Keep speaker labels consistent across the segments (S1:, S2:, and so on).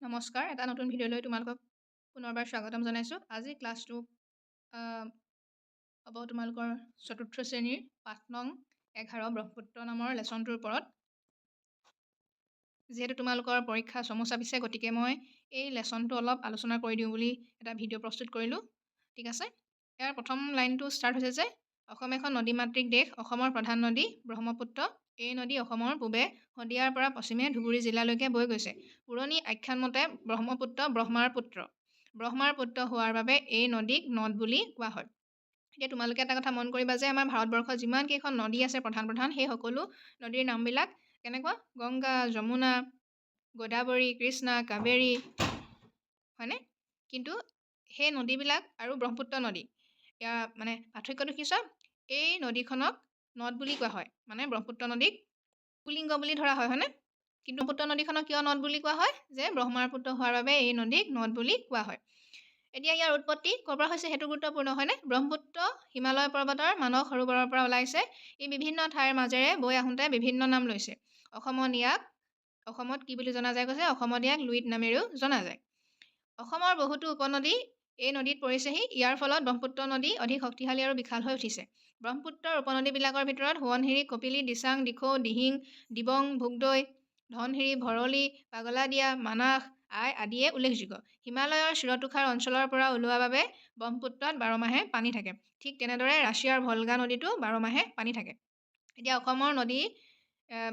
S1: নমস্কাৰ, এটা নতুন ভিডিঅ'লৈ তোমালোকক পুনৰবাৰ স্বাগতম জনাইছোঁ। আজি ক্লাছটো হ'ব তোমালোকৰ চতুৰ্থ শ্ৰেণীৰ পাঠ নং 11 ব্ৰহ্মপুত্ৰ নামৰ লেচনটোৰ ওপৰত। যিহেতু তোমালোকৰ পৰীক্ষা চমু চাপিছে, গতিকে মই এই লেচনটো অলপ আলোচনা কৰি দিওঁ বুলি এটা ভিডিঅ' প্ৰস্তুত কৰিলোঁ। ঠিক আছে, ইয়াৰ প্ৰথম লাইনটো ষ্টাৰ্ট হৈছে যে অসম এখন নদীমাতৃক দেশ, অসমৰ প্ৰধান নদী ব্ৰহ্মপুত্ৰ। এই নদী অসমৰ পূবে শদিয়াৰ পৰা পশ্চিমে ধুবুৰী জিলালৈকে বৈ গৈছে। পুৰণি আখ্যান মতে ব্ৰহ্মপুত্ৰ ব্ৰহ্মাৰ পুত্ৰ। ব্ৰহ্মাৰ পুত্ৰ হোৱাৰ বাবে এই নদীক নদ বুলি কোৱা হয়। এতিয়া তোমালোকে এটা কথা মন কৰিবা যে আমাৰ ভাৰতবৰ্ষত যিমানকেইখন নদী আছে প্ৰধান সেই সকলো নদীৰ নামবিলাক কেনেকুৱা? গংগা, যমুনা, গোদাবৰী, কৃষ্ণা, কাবেৰী, হয়নে? কিন্তু সেই নদীবিলাক আৰু ব্ৰহ্মপুত্ৰ নদী, ইয়াৰ মানে পাৰ্থক্যটো কি চোৱা? এই নদীখনক নদ বুলি কোৱা হয়, মানে ব্ৰহ্মপুত্ৰ নদীক পুলিংগ বুলি ধৰা হয়, হয়নে? কিন্তু ব্ৰহ্মপুত্ৰ নদীখনক কিয় নদ বুলি কোৱা হয়? যে ব্ৰহ্মাৰ পুত্ৰ হোৱাৰ বাবে এই নদীক নদ বুলি কোৱা হয়। এতিয়া ইয়াৰ উৎপত্তি ক'ৰ পৰা হৈছে সেইটো গুৰুত্বপূৰ্ণ, হয়নে? ব্ৰহ্মপুত্ৰ হিমালয় পৰ্বতৰ মানস সৰোবৰৰ পৰা ওলাইছে। ই বিভিন্ন ঠাইৰ মাজেৰে বৈ আহোঁতে বিভিন্ন নাম লৈছে। অসমত কি বুলি জনা যায় কৈছে? অসমত ইয়াক লুইত নামেৰেও জনা যায়। অসমৰ বহুতো উপনদী এই নদীত পৰিছেহি। ইয়াৰ ফলত ব্ৰহ্মপুত্ৰ নদী অধিক শক্তিশালী আৰু বিশাল হৈ উঠিছে। ব্ৰহ্মপুত্ৰৰ উপনদীবিলাকৰ ভিতৰত সোৱণশিৰি, কপিলী, দিচাং, দিখৌ, দিহিং, দিবং, ভোগদৈ, ধনশিৰি, ভৰলী, পাগলাদিয়া, মানাহ, আই আদিয়ে উল্লেখযোগ্য। হিমালয়ৰ চিৰতুষাৰ অঞ্চলৰ পৰা ওলোৱা বাবে ব্ৰহ্মপুত্ৰত 12 মাহে পানী থাকে। ঠিক তেনেদৰে ৰাছিয়াৰ ভলগা নদীতো 12 মাহে পানী থাকে। এতিয়া অসমৰ নদী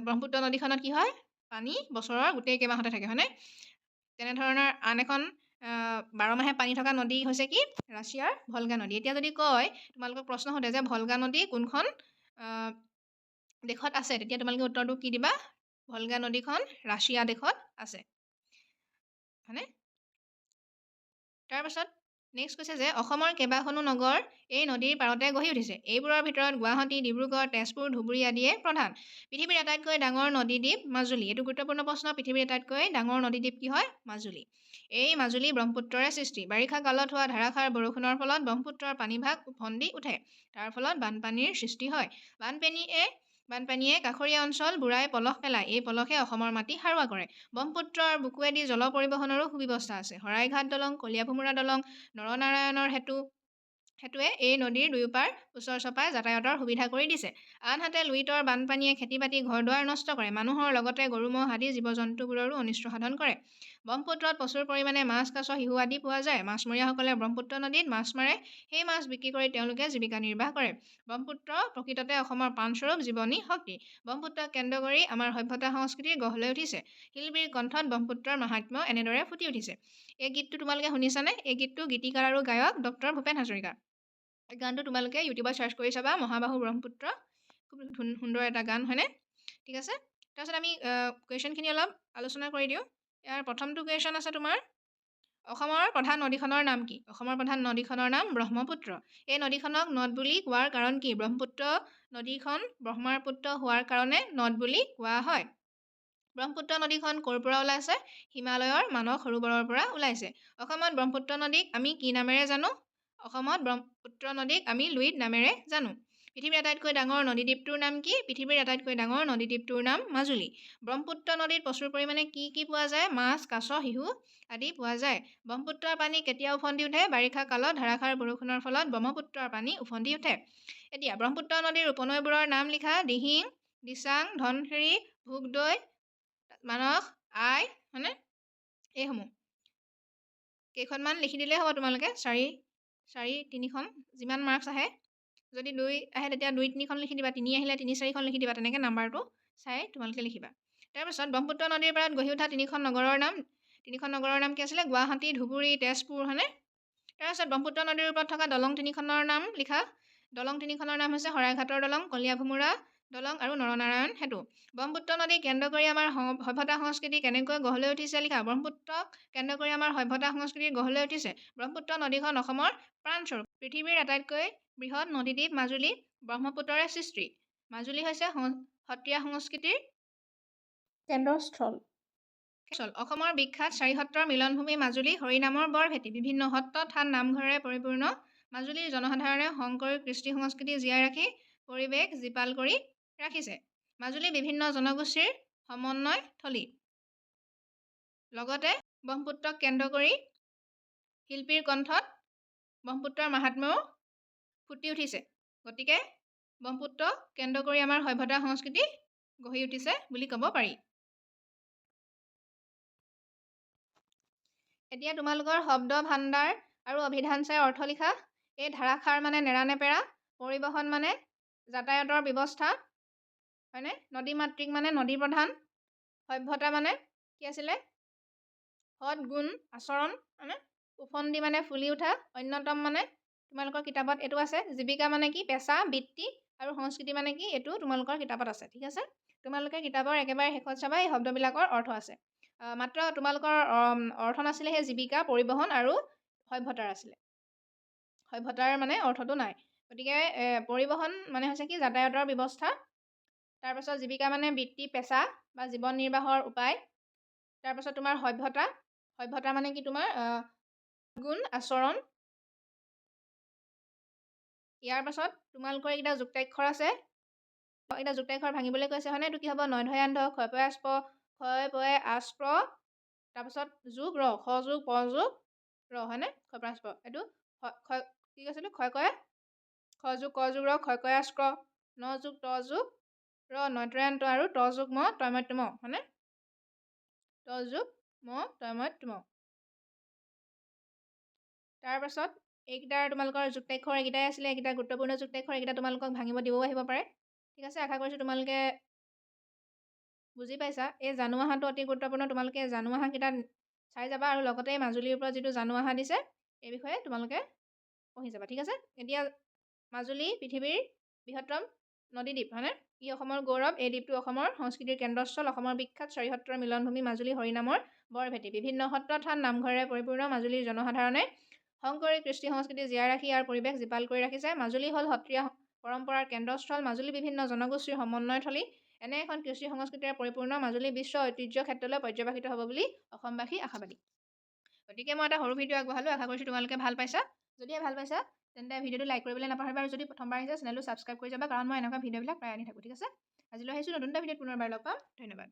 S1: ব্ৰহ্মপুত্ৰ নদীখনত কি হয়? পানী বছৰৰ গোটেই কেইমাহতে থাকে, হয়নে? তেনেধৰণৰ আন এখন 12 মাহে পানী থকা নদী হৈছে কি? ৰাছিয়াৰ ভলগা নদী। এতিয়া যদি কয় তোমালোকক প্ৰশ্ন সোধে যে ভলগা নদী কোনখন দেশত আছে, তেতিয়া তোমালোকে উত্তৰটো কি দিবা? ভলগা নদীখন ৰাছিয়া দেশত আছে, হয়নে? তাৰপাছত নেক্সট কৈছে যে অসমৰ কেইবাখনো নগৰ এই নদীৰ পাৰতে গঢ়ি উঠিছে। এইবোৰৰ ভিতৰত গুৱাহাটী, ডিব্ৰুগড়, তেজপুৰ, ধুবুৰী আদিয়ে প্ৰধান। পৃথিৱীৰ আটাইতকৈ ডাঙৰ নদীদ্বীপ মাজুলী। এইটো গুৰুত্বপূৰ্ণ প্ৰশ্ন। পৃথিৱীৰ আটাইতকৈ ডাঙৰ নদীদ্বীপ কি হয়? মাজুলী। এই মাজুলী ব্ৰহ্মপুত্ৰৰে সৃষ্টি। বাৰিষা কালত হোৱা ধাৰাসাৰ বৰষুণৰ ফলত ব্ৰহ্মপুত্ৰৰ পানীভাগ উফন্দি উঠে। তাৰ ফলত বানপানীৰ সৃষ্টি হয়। বানপানীয়ে কাষৰীয়া অঞ্চল বুৰাই পলস পেলায়। এই পলসে অসমৰ মাটি সাৰুৱা কৰে। ব্ৰহ্মপুত্ৰৰ বুকুৱেদি জল পৰিবহণৰো সুব্যৱস্থা আছে। শৰাইঘাট দলং, কলীয়াভোমোৰা দলং, নৰনাৰায়ণৰ সেতুৱে এই নদীৰ দুয়োপাৰ ওচৰ চপাই যাতায়াতৰ সুবিধা কৰি দিছে। আনহাতে লুইতৰ বানপানীয়ে খেতি-বাতি, ঘৰ-দুৱাৰ নষ্ট কৰে। মানুহৰ লগতে গৰু ম'হ আদি জীৱ-জন্তুবোৰৰো অনিষ্ট সাধন কৰে। ব্ৰহ্মপুত্ৰত প্ৰচুৰ পৰিমাণে মাছ, কাছ, শিহু আদি পোৱা যায়। মাছমৰীয়াসকলে ব্ৰহ্মপুত্ৰ নদীত মাছ মাৰে। সেই মাছ বিক্ৰী কৰি তেওঁলোকে জীৱিকা নিৰ্বাহ কৰে। ব্ৰহ্মপুত্ৰ প্ৰকৃততে অসমৰ প্ৰাণস্বৰূপ জীৱনী শক্তি। ব্ৰহ্মপুত্ৰক কেন্দ্ৰ কৰি আমাৰ সভ্যতা সংস্কৃতিৰ গঢ় লৈ উঠিছে। শিল্পীৰ কণ্ঠত ব্ৰহ্মপুত্ৰৰ মাহাত্ম্য এনেদৰে ফুটি উঠিছে। এই গীতটো তোমালোকে শুনিছানে? এই গীতটো গীতিকাৰ আৰু গায়ক ডক্টৰ ভূপেন হাজৰিকা। এই গানটো তোমালোকে ইউটিউবত চাৰ্চ কৰি চাবা, মহাবাহু ব্ৰহ্মপুত্ৰ। খুব সুন্দৰ এটা গান, হয়নে? ঠিক আছে, তাৰপিছত আমি কুৱেশ্যনখিনি অলপ আলোচনা কৰি দিওঁ। ইয়াৰ প্ৰথমটো কুৱেশ্যন আছে তোমাৰ, অসমৰ প্ৰধান নদীখনৰ নাম কি? অসমৰ প্ৰধান নদীখনৰ নাম ব্ৰহ্মপুত্ৰ। এই নদীখনক নদ বুলি কোৱাৰ কাৰণ কি? ব্ৰহ্মপুত্ৰ নদীখন ব্ৰহ্মাৰ পুত্ৰ হোৱাৰ কাৰণে নদ বুলি কোৱা হয়। ব্ৰহ্মপুত্ৰ নদীখন ক'ৰ পৰা ওলাইছে? হিমালয়ৰ মানস সৰোবৰৰ পৰা ওলাইছে। অসমত ব্ৰহ্মপুত্ৰ নদীক আমি কি নামেৰে জানো? অসমত ব্ৰহ্মপুত্ৰ নদীক আমি লুইত নামেৰে জানো। পৃথিৱীৰ আটাইতকৈ ডাঙৰ নদীদ্বীপটোৰ নাম কি? পৃথিৱীৰ আটাইতকৈ ডাঙৰ নদীদ্বীপটোৰ নাম মাজুলী। ব্ৰহ্মপুত্ৰ নদীত প্ৰচুৰ পৰিমাণে কি পোৱা যায়? মাছ, কাছ, শিহু আদি পোৱা যায়। ব্ৰহ্মপুত্ৰৰ পানী কেতিয়া উফন্দি উঠে? বাৰিষা কালত ধাৰাসাৰ বৰষুণৰ ফলত ব্ৰহ্মপুত্ৰৰ পানী উফন্দি উঠে। এতিয়া ব্ৰহ্মপুত্ৰ নদীৰ উপনৈবোৰৰ নাম লিখা। দিহিং, দিচাং, ধনশিৰি, ভোগদৈ, মানস, আই, হয়নে? এইসমূহ কেইখনমান লিখি দিলেই হ'ব তোমালোকে। 3খন যিমান মাৰ্কছ আহে। যদি 2 আহে তেতিয়া 2-3খন লিখি দিবা, 3 আহিলে 3-4খন লিখি দিবা, তেনেকৈ নাম্বাৰটো চাই তোমালোকে লিখিবা। তাৰপিছত ব্ৰহ্মপুত্ৰ নদীৰ পাৰত গঢ়ি উঠা 3খন নগৰৰ নাম কি আছিলে? গুৱাহাটী, ধুবুৰী, তেজপুৰ, হয়নে? তাৰপিছত ব্ৰহ্মপুত্ৰ নদীৰ ওপৰত থকা দলং 3খনৰ নাম লিখা। দলং 3খনৰ নাম হৈছে শৰাইঘাটৰ দলং, কলীয়াভোমোৰা দলং আৰু নৰনাৰায়ণ সেতু। ব্ৰহ্মপুত্ৰ নদীক কেন্দ্ৰ কৰি আমাৰ সভ্যতা সংস্কৃতি কেনেকৈ গঢ় লৈ উঠিছে লিখা। ব্ৰহ্মপুত্ৰক কেন্দ্ৰ কৰি আমাৰ সভ্যতা সংস্কৃতি গঢ় লৈ উঠিছে। ব্ৰহ্মপুত্ৰ নদীখন অসমৰ প্ৰাণস্বৰূপ। পৃথিৱীৰ আটাইতকৈ বৃহৎ নদীদ্বীপ মাজুলী ব্ৰহ্মপুত্ৰৰে সৃষ্টি। মাজুলী হৈছে সত্ৰীয়া সংস্কৃতিৰ কেন্দ্ৰস্থল। অসমৰ বিখ্যাত 4 সত্ৰৰ মিলনভূমি মাজুলী হৰিনামৰ বৰভেটি। বিভিন্ন সত্ৰ, থান, নামঘৰেৰে পৰিপূৰ্ণ। মাজুলীৰ জনসাধাৰণে শংকৰী কৃষ্টি সংস্কৃতি জীয়াই ৰাখি পৰিৱেশ জীপাল কৰি ৰাখিছে। মাজুলী বিভিন্ন জনগোষ্ঠীৰ সমন্বয় থলী। লগতে ব্ৰহ্মপুত্ৰক কেন্দ্ৰ কৰি শিল্পীৰ কণ্ঠত ব্ৰহ্মপুত্ৰৰ মাহাত্ম্যও ফুটি উঠিছে। গতিকে ব্ৰহ্মপুত্ৰক কেন্দ্ৰ কৰি আমাৰ সভ্যতা সংস্কৃতি গঢ়ি উঠিছে বুলি ক'ব পাৰি। এতিয়া তোমালোকৰ শব্দ ভাণ্ডাৰ আৰু অভিধান চাই অৰ্থ লিখা। এই ধাৰাসাৰ মানে নেৰানেপেৰা, পৰিবহণ মানে যাতায়াতৰ ব্যৱস্থা, হয়নে? নদী মাতৃক মানে নদী প্ৰধান, সভ্যতা মানে কি আছিলে? সৎ গুণ আচৰণ মানে উফন্দি মানে ফুলি উঠা, অন্যতম মানে তোমালোকৰ কিতাপত এইটো আছে। জীৱিকা মানে কি? পেচা, বৃত্তি, আৰু সংস্কৃতি মানে কি? এইটো তোমালোকৰ কিতাপত আছে। ঠিক আছে? তোমালোকে কিতাপৰ একেবাৰে শেষত চাবা এই শব্দবিলাকৰ অৰ্থ আছে। মাত্ৰ তোমালোকৰ অৰ্থ নাছিলে সেই জীৱিকা, পৰিবহণ আৰু সভ্যতাৰ আছিলে। সভ্যতাৰ মানে অৰ্থটো নাই। গতিকে পৰিবহণ মানে হৈছে কি? যাতায়াতৰ ব্যৱস্থা। তাৰপাছত জীৱিকা মানে বৃত্তি, পেচা বা জীৱন নিৰ্বাহৰ উপায়। তাৰপাছত তোমাৰ সভ্যতা। সভ্যতা মানে কি? তোমাৰ গুণ আচৰণ। ইয়াৰ পাছত তোমালোকৰ এইকেইটা যুক্তাক্ষৰ আছে। এইকেইটা যুক্তাক্ষৰ ভাঙিবলৈ কৈছে, হয়নে? এইটো কি হ'ব? নয়ধয়ান্ধ, ক্ষয় পয় আস্প, ক্ষয় পয় আস্প্ৰ, তাৰপাছত যোগ ৰ, স যোগ প যোগ ৰ, হয়নে? ক্ষয় পয় আস্প। এইটো কি কৈছিলোঁ? ক্ষয় কয় খ যোগ ক যোগ ৰ, ক্ষয় কয় আস্ক্ৰ, ন যোগ ত যোগ ৰ, নয়ত্ৰয়ান্ত, আৰু ত যোগ ম, তয়মত্য ম, হয়নে? ত যোগ ম, তয়মত্য ম। তাৰপাছত এইকেইটাৰ তোমালোকৰ যুক্তাক্ষৰ এইকেইটাই আছিলে। এইকেইটা গুৰুত্বপূৰ্ণ যুক্তাক্ষৰ। এইকেইটা তোমালোকক ভাঙিব দিবও আহিব পাৰে। ঠিক আছে? আশা কৰিছোঁ তোমালোকে বুজি পাইছা। এই জানু আহাটো অতি গুৰুত্বপূৰ্ণ। তোমালোকে জানু আহাকেইটা চাই যাবা, আৰু লগতে মাজুলীৰ ওপৰত যিটো জানু আহা দিছে এই বিষয়ে তোমালোকে পঢ়ি যাবা। ঠিক আছে? এতিয়া মাজুলী পৃথিৱীৰ বৃহত্তম নদীদ্বীপ, হয়নে? ই অসমৰ গৌৰৱ। এই দ্বীপটো অসমৰ সংস্কৃতিৰ কেন্দ্ৰস্থল। অসমৰ বিখ্যাত চাৰিসত্ৰৰ মিলনভূমি মাজুলী হৰিনামৰ বৰভেটি। বিভিন্ন সত্ৰ, থান, নামঘৰেৰে পৰিপূৰ্ণ মাজুলীৰ জনসাধাৰণে শংকৰী কৃষ্টি সংস্কৃতি জীয়াই ৰাখি ইয়াৰ পৰিৱেশ জীপাল কৰি ৰাখিছে। মাজুলী হ'ল সত্ৰীয়া পৰম্পৰাৰ কেন্দ্ৰস্থল। মাজুলী বিভিন্ন জনগোষ্ঠীৰ সমন্বয়থলী। এনে এখন কৃষ্টি সংস্কৃতিৰে পৰিপূৰ্ণ মাজুলী বিশ্ব ঐতিহ্য ক্ষেত্ৰলৈ পৰ্যবেক্ষিত হ'ব বুলি অসমবাসী আশাবাদী। গতিকে মই এটা সৰু ভিডিঅ' আগবঢ়ালোঁ। আশা কৰিছোঁ তোমালোকে ভাল পাইছা। যদিহে ভাল পাইছা তেন্তে ভিডিঅ'টো লাইক কৰিবলৈ নাপাহৰিবা, আৰু যদি প্ৰথমবাৰ আহিছে চেনেলটো ছাবস্ক্ৰাইব কৰি যাবা, কাৰণ মই এনেকুৱা ভিডিঅ'বিলাক প্ৰায় আনি থাকোঁ। ঠিক আছে? আজিলৈ আহিছোঁ, নতুন এটা ভিডিঅ'ত পুনৰবাৰ লগ পাম। ধন্যবাদ।